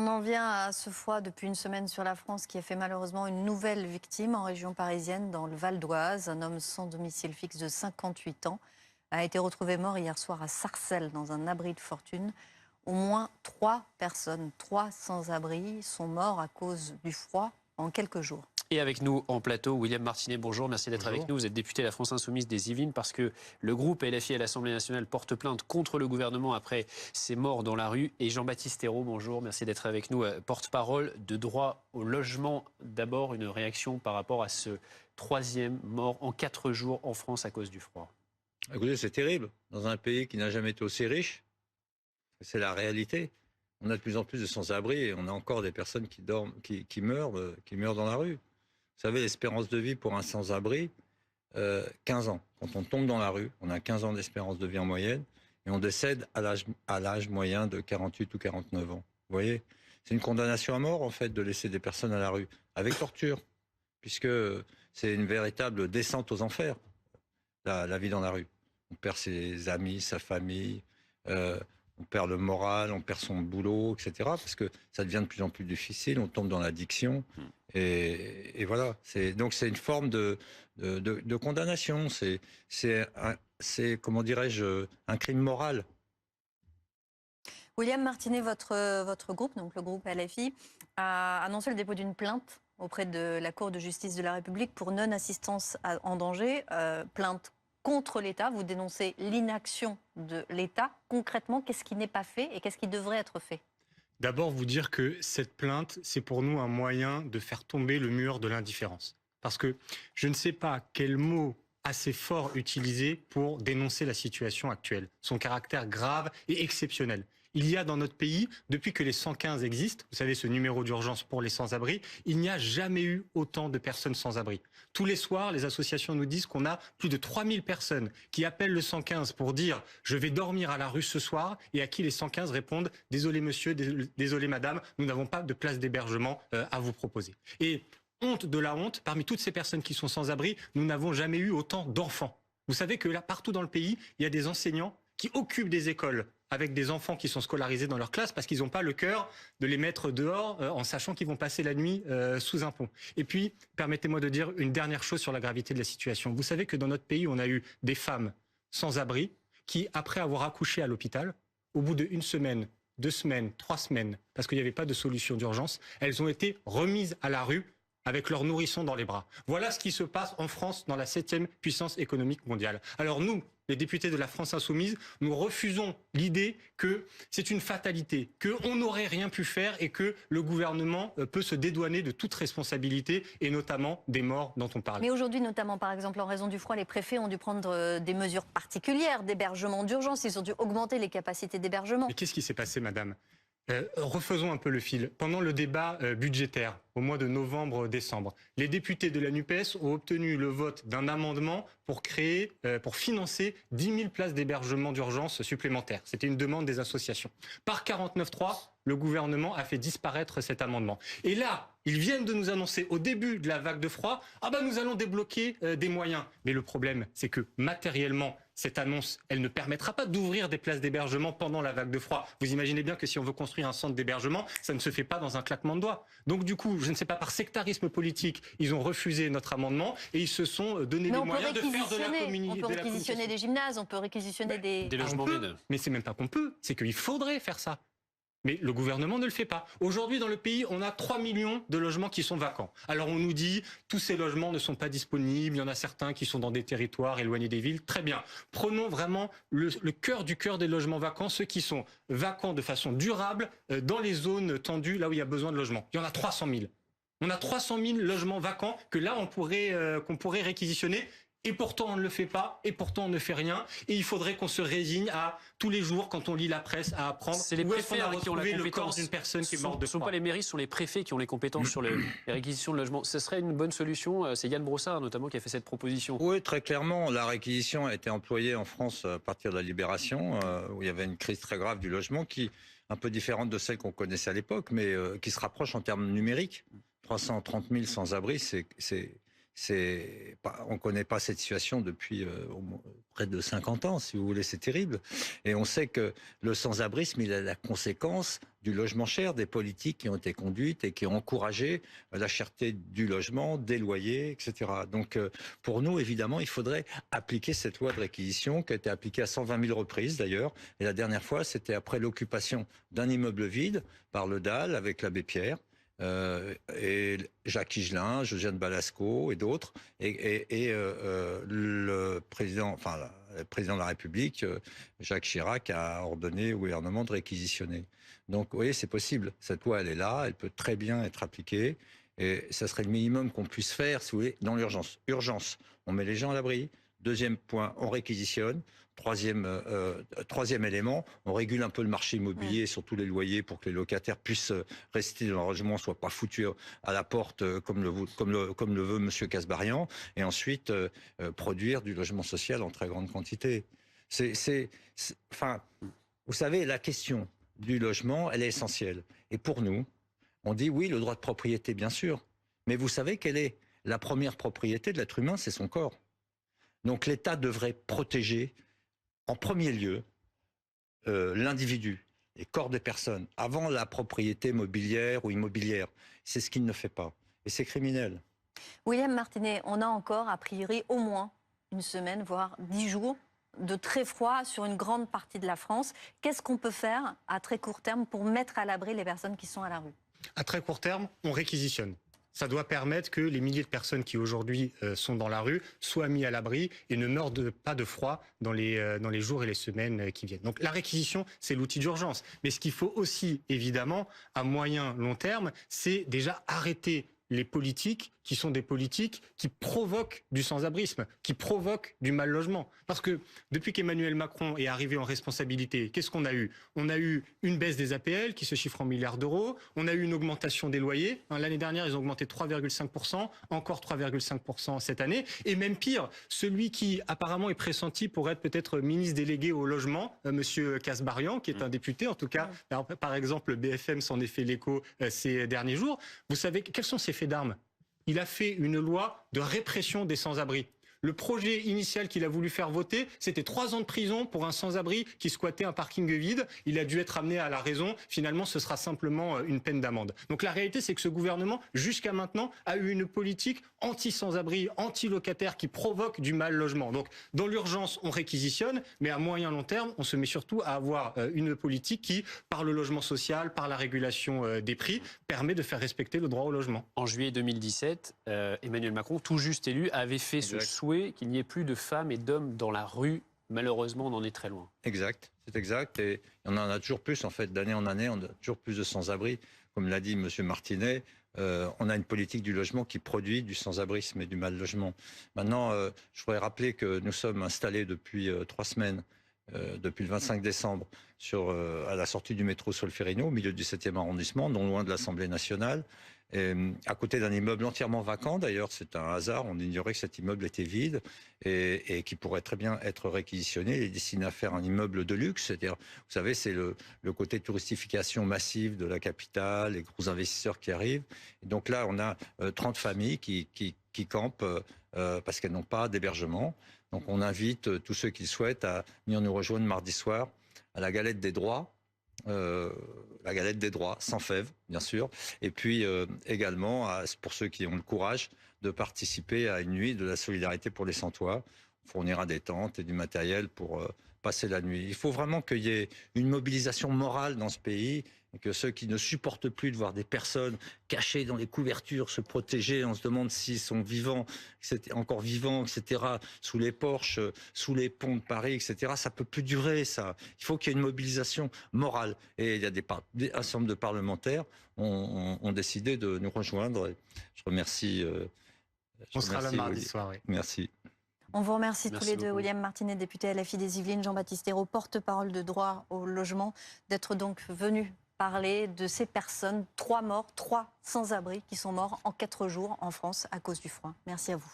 On en vient à ce froid depuis une semaine sur la France qui a fait malheureusement une nouvelle victime en région parisienne, dans le Val d'Oise. Un homme sans domicile fixe de 58 ans a été retrouvé mort hier soir à Sarcelles, dans un abri de fortune. Au moins 3 personnes, 3 sans-abri, sont morts à cause du froid en quelques jours. Et avec nous en plateau, William Martinet, bonjour, merci d'être avec nous. Vous êtes député de la France Insoumise des Yvelines parce que le groupe LFI à l'Assemblée nationale porte plainte contre le gouvernement après ces morts dans la rue. Et Jean-Baptiste Ayrault, bonjour, merci d'être avec nous, porte-parole de droit au logement. D'abord, une réaction par rapport à ce 3e mort en 4 jours en France à cause du froid. Écoutez, c'est terrible. Dans un pays qui n'a jamais été aussi riche, c'est la réalité. On a de plus en plus de sans-abri et on a encore des personnes qui meurent dans la rue. Vous savez, l'espérance de vie pour un sans-abri, 15 ans. Quand on tombe dans la rue, on a 15 ans d'espérance de vie en moyenne et on décède à l'âge moyen de 48 ou 49 ans. Vous voyez, c'est une condamnation à mort, en fait, de laisser des personnes à la rue, avec torture, puisque c'est une véritable descente aux enfers, la vie dans la rue. On perd ses amis, sa famille, on perd le moral, on perd son boulot, etc. Parce que ça devient de plus en plus difficile, on tombe dans l'addiction. Et voilà. Donc c'est une forme de condamnation. C'est comment dirais-je, un crime moral. William Martinet, votre groupe, donc le groupe LFI, a annoncé le dépôt d'une plainte auprès de la Cour de justice de la République pour non-assistance en danger. Plainte contre l'État, vous dénoncez l'inaction de l'État. Concrètement, qu'est-ce qui n'est pas fait et qu'est-ce qui devrait être fait ? D'abord, vous dire que cette plainte, c'est pour nous un moyen de faire tomber le mur de l'indifférence. Parce que je ne sais pas quel mot assez fort utiliser pour dénoncer la situation actuelle, son caractère grave et exceptionnel. Il y a dans notre pays, depuis que les 115 existent, vous savez, ce numéro d'urgence pour les sans-abri, il n'y a jamais eu autant de personnes sans-abri. Tous les soirs, les associations nous disent qu'on a plus de 3000 personnes qui appellent le 115 pour dire « je vais dormir à la rue ce soir » et à qui les 115 répondent « désolé monsieur, désolé madame, nous n'avons pas de place d'hébergement à vous proposer ». Et honte de la honte, parmi toutes ces personnes qui sont sans-abri, nous n'avons jamais eu autant d'enfants. Vous savez que là, partout dans le pays, il y a des enseignants qui occupent des écoles avec des enfants qui sont scolarisés dans leur classe parce qu'ils n'ont pas le cœur de les mettre dehors en sachant qu'ils vont passer la nuit sous un pont. Et puis, permettez-moi de dire une dernière chose sur la gravité de la situation. Vous savez que dans notre pays, on a eu des femmes sans abri qui, après avoir accouché à l'hôpital, au bout d'1 semaine, 2 semaines, 3 semaines, parce qu'il n'y avait pas de solution d'urgence, elles ont été remises à la rue avec leurs nourrissons dans les bras. Voilà ce qui se passe en France dans la 7e puissance économique mondiale. Alors nous, les députés de la France Insoumise, nous refusons l'idée que c'est une fatalité, qu'on n'aurait rien pu faire et que le gouvernement peut se dédouaner de toute responsabilité et notamment des morts dont on parle. Mais aujourd'hui, notamment par exemple en raison du froid, les préfets ont dû prendre des mesures particulières d'hébergement d'urgence. Ils ont dû augmenter les capacités d'hébergement. Mais qu'est-ce qui s'est passé, madame ? Refaisons un peu le fil. Pendant le débat budgétaire, au mois de novembre-décembre, les députés de la NUPES ont obtenu le vote d'un amendement pour financer 10 000 places d'hébergement d'urgence supplémentaires. C'était une demande des associations. Par 49.3, le gouvernement a fait disparaître cet amendement. Et là, ils viennent de nous annoncer au début de la vague de froid, nous allons débloquer des moyens. Mais le problème, c'est que matériellement, cette annonce, elle ne permettra pas d'ouvrir des places d'hébergement pendant la vague de froid. Vous imaginez bien que si on veut construire un centre d'hébergement, ça ne se fait pas dans un claquement de doigts. Donc du coup, je ne sais pas, par sectarisme politique, ils ont refusé notre amendement et ils se sont donné les moyens de faire de la communication. On peut réquisitionner des gymnases, on peut réquisitionner des logements vides. Mais c'est même pas qu'on peut, c'est qu'il faudrait faire ça. Mais le gouvernement ne le fait pas. Aujourd'hui, dans le pays, on a 3 millions de logements qui sont vacants. Alors on nous dit, tous ces logements ne sont pas disponibles, il y en a certains qui sont dans des territoires éloignés des villes. Très bien. Prenons vraiment le cœur du cœur des logements vacants, ceux qui sont vacants de façon durable dans les zones tendues, là où il y a besoin de logements. Il y en a 300 000. On a 300 000 logements vacants que là, qu'on pourrait réquisitionner. Et pourtant, on ne le fait pas, et pourtant, on ne fait rien. Et il faudrait qu'on se résigne à, tous les jours, quand on lit la presse, à apprendre c'est les où est-ce préfets qu'on a qui ont la retrouvé le corps compétence. d'une personne qui est morte de Ce ne sont froid. pas les mairies, ce sont les préfets qui ont les compétences sur les réquisitions de logements. Ce serait une bonne solution. C'est Yann Brossard, notamment, qui a fait cette proposition. Oui, très clairement. La réquisition a été employée en France à partir de la Libération, où il y avait une crise très grave du logement, qui un peu différente de celle qu'on connaissait à l'époque, mais qui se rapproche en termes numériques. 330 000 sans-abri, c'est on ne connaît pas cette situation depuis près de 50 ans, si vous voulez, c'est terrible. Et on sait que le sans-abrisme, il est la conséquence du logement cher, des politiques qui ont été conduites et qui ont encouragé la cherté du logement, des loyers, etc. Donc pour nous, évidemment, il faudrait appliquer cette loi de réquisition qui a été appliquée à 120 000 reprises d'ailleurs. Et la dernière fois, c'était après l'occupation d'un immeuble vide par le DAL avec l'abbé Pierre. Et Jacques Higelin, Josiane Balasco et d'autres, et le président de la République, Jacques Chirac, a ordonné au gouvernement de réquisitionner. Donc, vous voyez, c'est possible. Cette loi, elle est là, elle peut très bien être appliquée, et ça serait le minimum qu'on puisse faire, si vous voulez, dans l'urgence. Urgence, on met les gens à l'abri. Deuxième point, on réquisitionne. Troisième élément, on régule un peu le marché immobilier, surtout les loyers, pour que les locataires puissent rester dans leur logement, ne soient pas foutus à la porte comme le veut M. Kasbarian. Et ensuite, produire du logement social en très grande quantité. Enfin, vous savez, la question du logement, elle est essentielle. Et pour nous, on dit oui, le droit de propriété, bien sûr. Mais vous savez quelle est la première propriété de l'être humain? C'est son corps. Donc l'État devrait protéger en premier lieu l'individu, les corps des personnes, avant la propriété mobilière ou immobilière. C'est ce qu'il ne fait pas. Et c'est criminel. William Martinet, on a encore, a priori, au moins une semaine, voire 10 jours de très froid sur une grande partie de la France. Qu'est-ce qu'on peut faire à très court terme pour mettre à l'abri les personnes qui sont à la rue? À très court terme, on réquisitionne. Ça doit permettre que les milliers de personnes qui aujourd'hui sont dans la rue soient mis à l'abri et ne meurent pas de froid dans les jours et les semaines qui viennent. Donc la réquisition, c'est l'outil d'urgence. Mais ce qu'il faut aussi, évidemment, à moyen, long terme, c'est déjà arrêter les politiques qui sont des politiques qui provoquent du sans-abrisme, qui provoquent du mal-logement. Parce que depuis qu'Emmanuel Macron est arrivé en responsabilité, qu'est-ce qu'on a eu? On a eu une baisse des APL qui se chiffre en milliards d'euros, on a eu une augmentation des loyers. L'année dernière, ils ont augmenté 3,5%, encore 3,5% cette année. Et même pire, celui qui apparemment est pressenti pour être peut-être ministre délégué au logement, Monsieur Kasbarian, qui est un député, en tout cas, par exemple, BFM s'en est fait l'écho ces derniers jours. Vous savez, quels sont ses faits d'armes? Il a fait une loi de répression des sans-abri. Le projet initial qu'il a voulu faire voter, c'était 3 ans de prison pour un sans-abri qui squattait un parking vide. Il a dû être amené à la raison. Finalement, ce sera simplement une peine d'amende. Donc la réalité, c'est que ce gouvernement, jusqu'à maintenant, a eu une politique anti-sans-abri, anti-locataire qui provoque du mal-logement. Donc dans l'urgence, on réquisitionne, mais à moyen long terme, on se met surtout à avoir une politique qui, par le logement social, par la régulation des prix, permet de faire respecter le droit au logement. En juillet 2017, Emmanuel Macron, tout juste élu, avait fait ce souhait qu'il n'y ait plus de femmes et d'hommes dans la rue. Malheureusement, on en est très loin. Exact, c'est exact. Et on en a toujours plus, en fait, d'année en année, on a toujours plus de sans-abri. Comme l'a dit M. Martinet, on a une politique du logement qui produit du sans-abrisme et du mal-logement. Maintenant, je voudrais rappeler que nous sommes installés depuis 3 semaines, depuis le 25 décembre, à la sortie du métro Solferino, au milieu du 7e arrondissement, non loin de l'Assemblée nationale. Et, à côté d'un immeuble entièrement vacant, d'ailleurs c'est un hasard, on ignorait que cet immeuble était vide et qui pourrait très bien être réquisitionné. Il est destiné à faire un immeuble de luxe, c'est-à-dire, vous savez, c'est le côté touristification massive de la capitale, les gros investisseurs qui arrivent. Et donc là, on a 30 familles qui campent parce qu'elles n'ont pas d'hébergement. Donc on invite tous ceux qui le souhaitent à venir nous rejoindre mardi soir à la Galette des Droits. La Galette des Droits, sans fèves, bien sûr. Et puis également, pour ceux qui ont le courage, de participer à une nuit de la solidarité pour les sans-toit. On fournira des tentes et du matériel pour passer la nuit. Il faut vraiment qu'il y ait une mobilisation morale dans ce pays, et que ceux qui ne supportent plus de voir des personnes cachées dans les couvertures se protéger, on se demande s'ils sont vivants, encore vivants, etc., sous les porches, sous les ponts de Paris, etc., ça peut plus durer, ça. Il faut qu'il y ait une mobilisation morale. Et il y a un certain nombre de parlementaires ont décidé de nous rejoindre. Je remercie. On sera là mardi soir, oui. Merci. On vous remercie tous les deux, beaucoup. William Martinet, député LFI des Yvelines, Jean-Baptiste Ayrault, porte-parole de droit au logement, d'être donc venu parler de ces personnes, 3 morts, 3 sans-abri qui sont morts en 4 jours en France à cause du froid. Merci à vous.